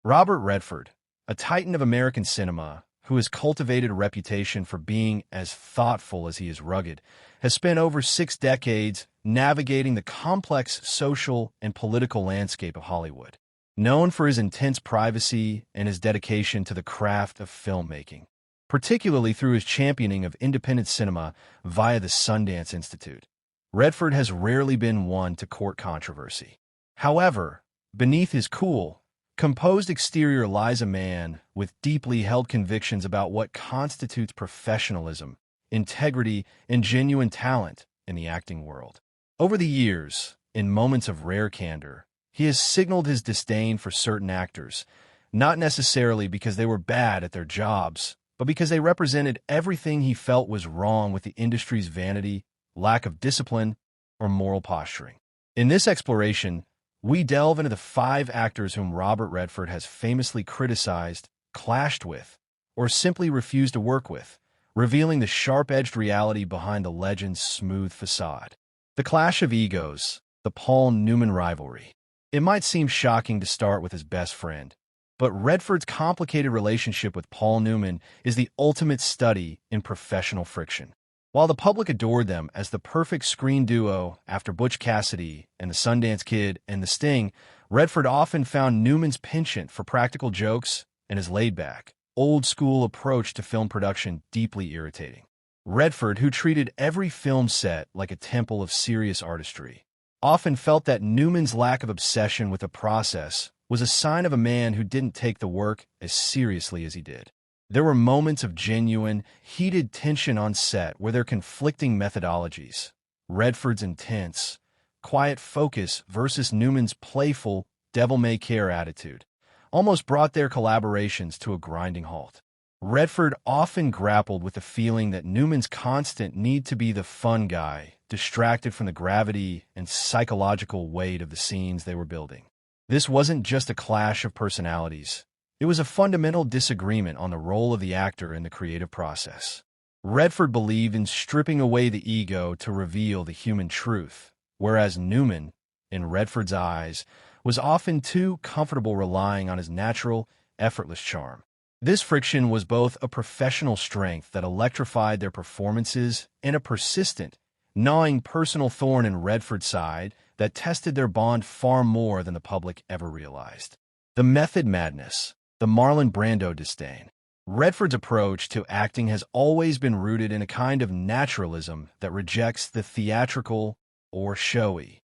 Robert Redford, a titan of American cinema who has cultivated a reputation for being as thoughtful as he is rugged, has spent over 6 decades navigating the complex social and political landscape of Hollywood. Known for his intense privacy and his dedication to the craft of filmmaking, particularly through his championing of independent cinema via the Sundance Institute, Redford has rarely been one to court controversy. However, beneath his cool, composed exterior lies a man with deeply held convictions about what constitutes professionalism, integrity, and genuine talent in the acting world. Over the years, in moments of rare candor, he has signaled his disdain for certain actors, not necessarily because they were bad at their jobs, but because they represented everything he felt was wrong with the industry's vanity, lack of discipline, or moral posturing. In this exploration, we delve into the 5 actors whom Robert Redford has famously criticized, clashed with, or simply refused to work with, revealing the sharp-edged reality behind the legend's smooth facade. The clash of egos, the Paul Newman rivalry. It might seem shocking to start with his best friend, but Redford's complicated relationship with Paul Newman is the ultimate study in professional friction. While the public adored them as the perfect screen duo after Butch Cassidy and the Sundance Kid and The Sting, Redford often found Newman's penchant for practical jokes and his laid-back, old-school approach to film production deeply irritating. Redford, who treated every film set like a temple of serious artistry, often felt that Newman's lack of obsession with the process was a sign of a man who didn't take the work as seriously as he did. There were moments of genuine, heated tension on set where their conflicting methodologies, Redford's intense, quiet focus versus Newman's playful, devil-may-care attitude, almost brought their collaborations to a grinding halt. Redford often grappled with the feeling that Newman's constant need to be the fun guy, distracted from the gravity and psychological weight of the scenes they were building. This wasn't just a clash of personalities. It was a fundamental disagreement on the role of the actor in the creative process. Redford believed in stripping away the ego to reveal the human truth, whereas Newman, in Redford's eyes, was often too comfortable relying on his natural, effortless charm. This friction was both a professional strength that electrified their performances and a persistent, gnawing personal thorn in Redford's side that tested their bond far more than the public ever realized. The method madness, the Marlon Brando disdain. Redford's approach to acting has always been rooted in a kind of naturalism that rejects the theatrical or showy.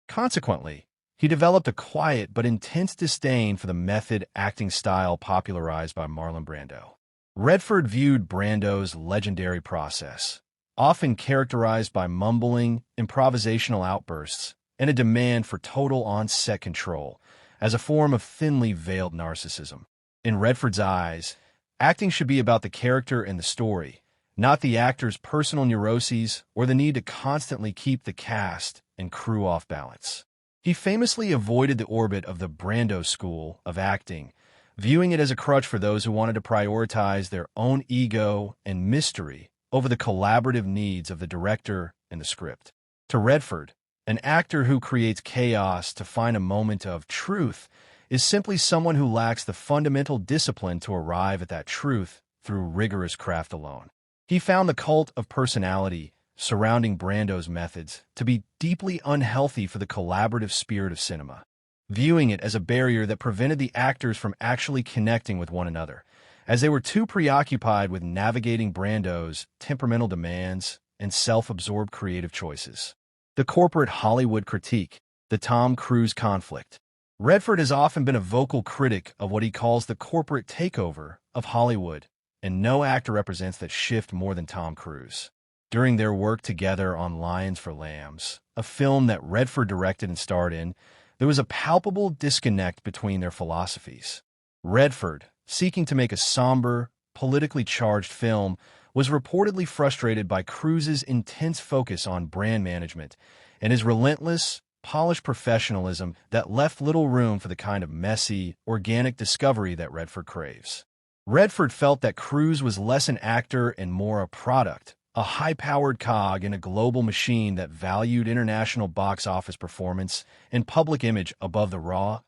Consequently, he developed a quiet but intense disdain for the method acting style popularized by Marlon Brando. Redford viewed Brando's legendary process, often characterized by mumbling, improvisational outbursts, and a demand for total on-set control, as a form of thinly veiled narcissism. In Redford's eyes, acting should be about the character and the story, not the actor's personal neuroses or the need to constantly keep the cast and crew off balance. He famously avoided the orbit of the Brando school of acting, viewing it as a crutch for those who wanted to prioritize their own ego and mystery over the collaborative needs of the director and the script. To Redford, an actor who creates chaos to find a moment of truth is simply someone who lacks the fundamental discipline to arrive at that truth through rigorous craft alone. He found the cult of personality surrounding Brando's methods to be deeply unhealthy for the collaborative spirit of cinema, viewing it as a barrier that prevented the actors from actually connecting with one another, as they were too preoccupied with navigating Brando's temperamental demands and self-absorbed creative choices. The corporate Hollywood critique, the Tom Cruise conflict. Redford has often been a vocal critic of what he calls the corporate takeover of Hollywood, and no actor represents that shift more than Tom Cruise. During their work together on Lions for Lambs, a film that Redford directed and starred in, there was a palpable disconnect between their philosophies. Redford, seeking to make a somber, politically charged film, was reportedly frustrated by Cruise's intense focus on brand management and his relentless, polished professionalism that left little room for the kind of messy, organic discovery that Redford craves. Redford felt that Cruise was less an actor and more a product, a high-powered cog in a global machine that valued international box office performance and public image above the raw,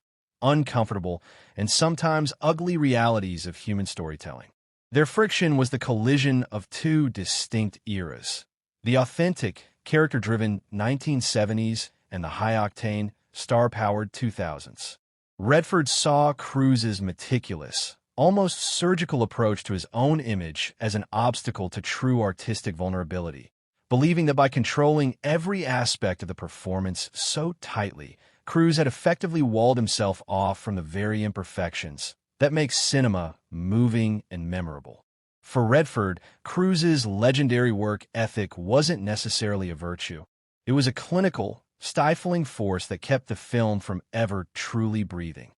uncomfortable, and sometimes ugly realities of human storytelling. Their friction was the collision of two distinct eras: the authentic, character-driven 1970s and the high-octane, star-powered 2000s. Redford saw Cruise's meticulous, almost surgical approach to his own image as an obstacle to true artistic vulnerability, believing that by controlling every aspect of the performance so tightly, Cruise had effectively walled himself off from the very imperfections that make cinema moving and memorable. For Redford, Cruise's legendary work ethic wasn't necessarily a virtue. It was a clinical, stifling force that kept the film from ever truly breathing.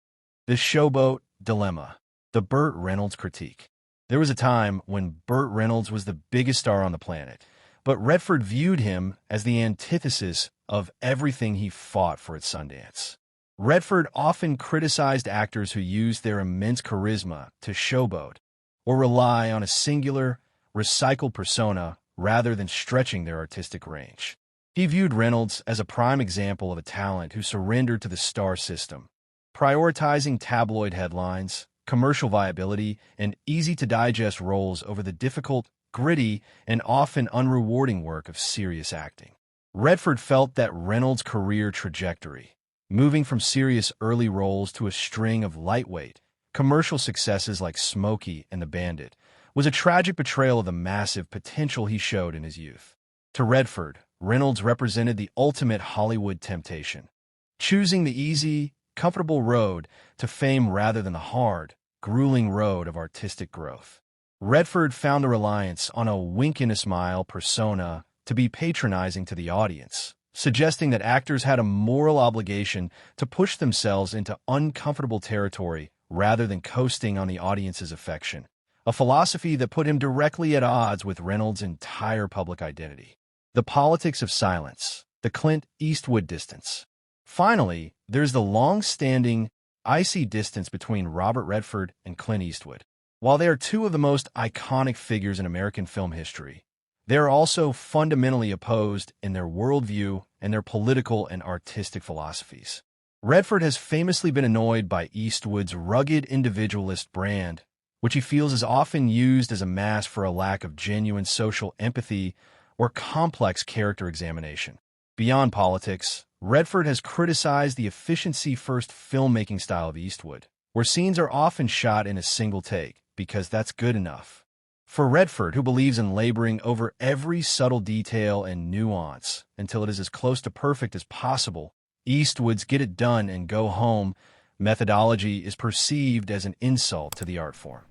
The Showboat Dilemma. The Burt Reynolds critique. There was a time when Burt Reynolds was the biggest star on the planet, but Redford viewed him as the antithesis of everything he fought for at Sundance. Redford often criticized actors who used their immense charisma to showboat or rely on a singular, recycled persona rather than stretching their artistic range. He viewed Reynolds as a prime example of a talent who surrendered to the star system, prioritizing tabloid headlines, commercial viability, and easy-to-digest roles over the difficult, gritty, and often unrewarding work of serious acting. Redford felt that Reynolds' career trajectory, moving from serious early roles to a string of lightweight, commercial successes like Smokey and the Bandit, was a tragic betrayal of the massive potential he showed in his youth. To Redford, Reynolds represented the ultimate Hollywood temptation, choosing the easy, comfortable road to fame rather than the hard, grueling road of artistic growth. Redford found the reliance on a wink-and-a-smile persona to be patronizing to the audience, suggesting that actors had a moral obligation to push themselves into uncomfortable territory rather than coasting on the audience's affection, a philosophy that put him directly at odds with Reynolds' entire public identity. The politics of silence, the Clint Eastwood distance. Finally, there's the long-standing, icy distance between Robert Redford and Clint Eastwood. While they are two of the most iconic figures in American film history, they are also fundamentally opposed in their worldview and their political and artistic philosophies. Redford has famously been annoyed by Eastwood's rugged individualist brand, which he feels is often used as a mask for a lack of genuine social empathy or complex character examination. Beyond politics, Redford has criticized the efficiency-first filmmaking style of Eastwood, where scenes are often shot in a single take, because that's good enough. For Redford, who believes in laboring over every subtle detail and nuance until it is as close to perfect as possible, Eastwood's get it done and go home methodology is perceived as an insult to the art form.